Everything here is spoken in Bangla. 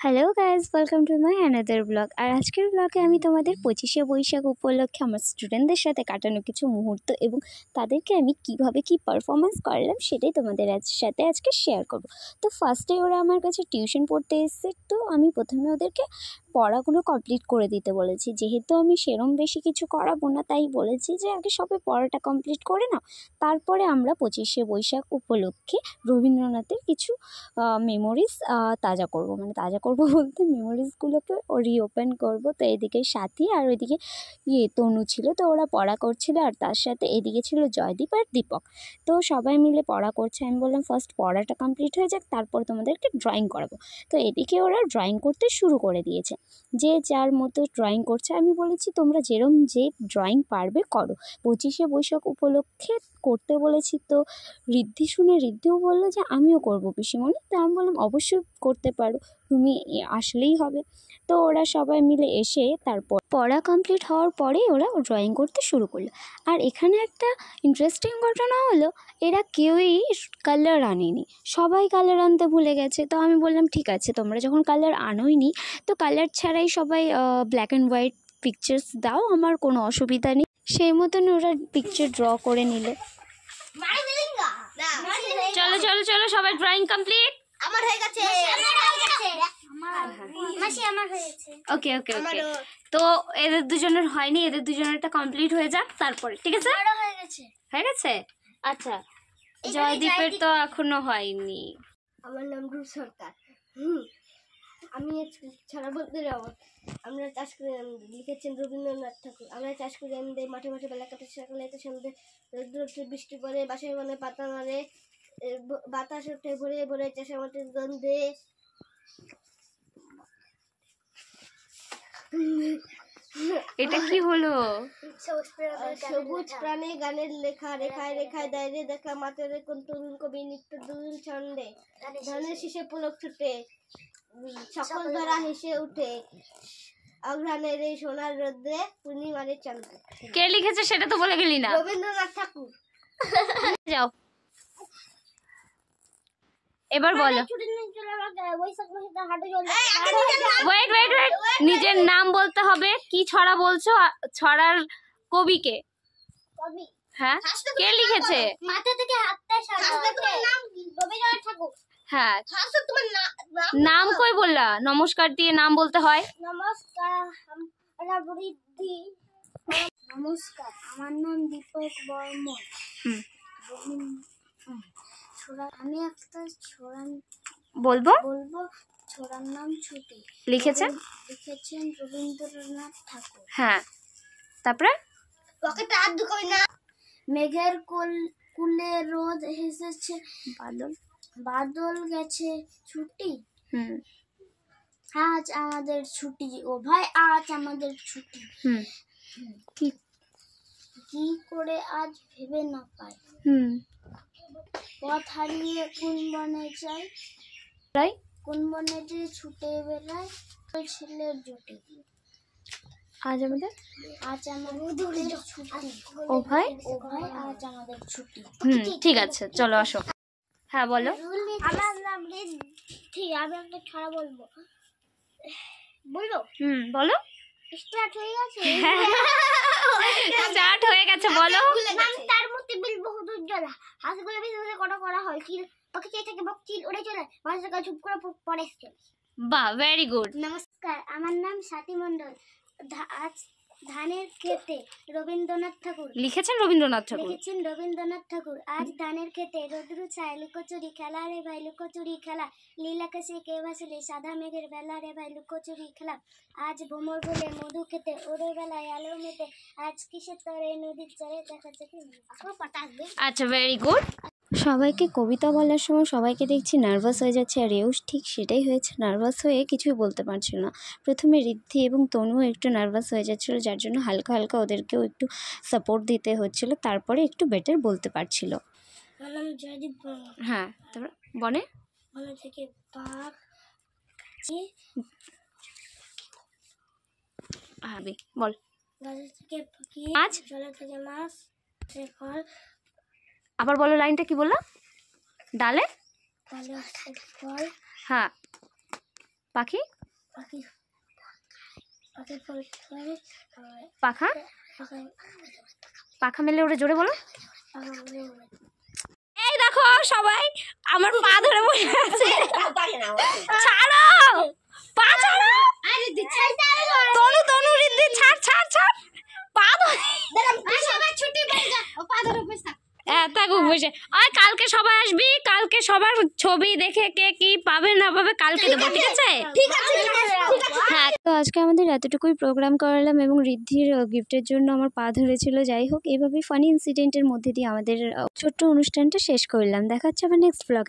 Hello guys, welcome to my another blog. আর আজকের ব্লগে আমি তোমাদের 25শে বৈশাখ উপলক্ষে আমার স্টুডেন্টদের সাথে কাটানো কিছু মুহূর্ত এবং তাদেরকে আমি কিভাবে কি পারফরমেন্স করলাম সেটাই তোমাদের সাথে আজকে শেয়ার করব। তো ফার্স্টে ওরা আমার কাছে টিউশন পড়তে এসেছে, তো আমি প্রথমে ওদেরকে পড়াগুলো কমপ্লিট করে দিতে বলেছি। যেহেতু আমি সেরম বেশি কিছু করাবো না, তাই বলেছি যে আগে সবাই পড়াটা কমপ্লিট করে নাও, তারপরে আমরা 25শে বৈশাখ উপলক্ষে রবীন্দ্রনাথের কিছু মেমোরিজ তাজা করব, মানে তাজা করব বলতে মেমোরিজগুলোকে রিওপেন করব। তো এদিকে সাথী আর ওইদিকে তনু ছিল, তো ওরা পড়া করছিল, আর তার সাথে এদিকে ছিল জয়দীপ আর দীপক। তো সবাই মিলে পড়া করছে। আমি বললাম ফার্স্ট পড়াটা কমপ্লিট হয়ে যাক, তারপর তোমাদেরকে ড্রয়িং করাবো। তো এদিকে ওরা ড্রয়িং করতে শুরু করে দিয়েছে, যে যার মতো ড্রয়িং করছে। আমি বলেছি তোমরা যেরম যে ড্রয়িং পারবে করো, 25শে বৈশাখ উপলক্ষে করতে বলেছি। তো ঋদ্ধি শুনে ঋদ্ধিও বললো যে আমিও করবো পিসিমণি। তো আমি বললাম অবশ্যই করতে পারো, তুমি আসলেই হবে। তো ওরা সবাই মিলে এসে তারপর পড়া কমপ্লিট হওয়ার পরেই ওরা ড্রয়িং করতে শুরু করলো। আর এখানে একটা ইন্টারেস্টিং ঘটনা হলো, এরা কেউই কালার আনেনি, সবাই কালার আনতে ভুলে গেছে। তো আমি বললাম ঠিক আছে, তোমরা যখন কালার আনোইনি তো কালার ছাড়াই সবাই ব্ল্যাক অ্যান্ড হোয়াইট পিকচার্স দাও, আমার কোনো অসুবিধা নেই। সেই মতন ওরা পিকচার ড্র করে নিল। চলো চলো চলো, সবাই ড্রয়িং কমপ্লিট। আমার হয়ে গেছে, মাসি আমার হয়েছে। ওকে ওকে ওকে, তো এদের দুজনের হয়নি, এদের দুজনেরটা কমপ্লিট হয়ে যাক তারপরে, ঠিক আছে? হয়ে গেছে, হয়ে গেছে। আচ্ছা, জয়দীপের তো এখনো হয়নি। আমার নাম রূপ সরকার। আমি ছাড়া বলতে যাবো। আমরা চাষ করে লিখেছেন রবীন্দ্রনাথ ঠাকুর। আমরা চাষ করে আনতে মাঠে মাঠে বেলা কাটে, সকালে সন্ধ্যে রোদ্র বৃষ্টি পড়ে, বাসায় বনে পাতা মারে, বাতাস ওঠে ভরে ভরে চাষের মাটির গন্ধে। এটা কি হলো? সবুজ প্রাণী গানের লেখা, রেখায় রেখায় দায়রে দেখা, মাতের কোন তরুণ কবি নিত্য দুরুল ছন্দে। ধানের শীষে পুলক ছুটে, সকল ধরা হেসে উঠে, অঘ্রাণের এই সোনার রোদ্রে পূর্ণিমারে চন্দ্রে। কে লিখেছে সেটা তো বলে গেলি না। রবীন্দ্রনাথ ঠাকুর। যাও এবার বলো। ওয়েট ওয়েট ওয়েট, নিজের নাম বলতে হবে। কি ছড়া বলছো? ছড়ার কবিকে? কবি? হ্যাঁ, কে লিখেছে? মাথা থেকে হাতটা সরাও। নাম কি? রবীন্দ্রনাথ ঠাকুর। হ্যাঁ, তোমার নাম কই বললা? নমস্কার দিয়ে নাম বলতে হয়। নমস্কার, নমস্কার, আমার নাম দীপক বর্মন। আমি একটা ছোড়া বলবো। ছোড়ার নাম ছুটি। লিখেছেন রবীন্দ্রনাথ ঠাকুর। হ্যাঁ, তারপরে পকেটে হাত ঢুকাই না। মেঘের কুলে রোদ হেসেছে, বাদল গেছে ছুটি। আজ আমাদের ছুটি, ও ভাই আজ আমাদের ছুটি। কি করে আজ ভেবে না পাই, পথ হারিয়ে কোন বনে যাই, কোন বনে যে ছুটে বেড়ায় ছেলের জুটি। আজ আমাদের ছুটি, ও ভাই আজ আমাদের ছুটি। ঠিক আছে, চলো আসো। হ্যাঁ বলো। আমার নাম ঋদ্ধি। আমি একটা ছড়া বলবো। বলো। স্টার্ট হয়ে গেছে। স্টার্ট হয়ে গেছে, বলো। তার মধ্যে বিল বহু উজ্জ্বলা, হাঁসগুলো বিজে করা হয় চিল, ওকে চেয়ে থেকে বক চিল উড়ে চলে, মাঝে কাজ চুপ করে পড়ে চলে। বাহ, ভেরি গুড। নমস্কার, আমার নাম সাথী মণ্ডল। আজ ধানের খেতে রবীন্দ্রনাথ ঠাকুর লিখেছেন রবীন্দ্রনাথ ঠাকুর। আজ ধানের খেতে রোদ্রু ছায় লুকোচুরি খেলা রে ভাই, লুকোচুরি খেলা, লীল আকাশে কে ভাসলে সাদা মেঘের বেলা রে ভাই, লুকোচুরি খেলা। আজ ভ্রমর বলে মধু খেতে ওরে বেলায় আলো মেতে, আজ কিসের তরে নদীর চরে দেখা যাচ্ছে। আচ্ছা, ভেরি গুড। সবাইকে কবিতা বলার সময় সবাইকে দেখছি নার্ভাস হয়ে যাচ্ছে, আর এও ঠিক সেটাই হয়েছে, নার্ভাস হয়ে কিছুই বলতে পারছিল না। প্রথমে ঋদ্ধি এবং তনুও একটু নার্ভাস হয়ে যাচ্ছিলো, যার জন্য হালকা হালকা ওদেরকেও একটু সাপোর্ট দিতে হচ্ছিল, তারপরে একটু বেটার বলতে পারছিল। হ্যাঁ, তারপর বনে থেকে বাঘ, বল। থেকে পাখি, মাছ, জলে থেকে মাছ, ফল। আবার বলো, লাইনটা কি বললো? ডালে ফল। হ্যাঁ, পাখি পাখি পাখি পরে পাখা পাখা পাখা মেলে ওরে জোরে বলো। পাখা বলে এই দেখো সবাই আমার পা ধরে বসে আছে। ছাড়ো পা ছাড়ো। আরে দিছাই যাবে তনু তনু রিদ্ধি ছাড় ছাড় ছাড় পা ধরে। সবাই ছুটি পেয়ে যা ও পা ধরে বসে থাক। হ্যাঁ থাকুক বসে। আর কালকে সবাই আসবি, কালকে সবার ছবি দেখে কে কি পাবে না পাবে কালকে দেবো, ঠিক আছে? ঠিক আছে ঠিক আছে হ্যাঁ, তো আজকে আমাদের এতটুকুই প্রোগ্রাম করালাম এবং রিদ্ধির গিফটের জন্য আমার পা ধরেছিল। যাই হোক, এইভাবেই ফানি ইনসিডেন্টের মধ্যে দিয়ে আমাদের ছোট্ট অনুষ্ঠানটা শেষ করলাম। দেখা হচ্ছে আবার নেক্সট ব্লগে।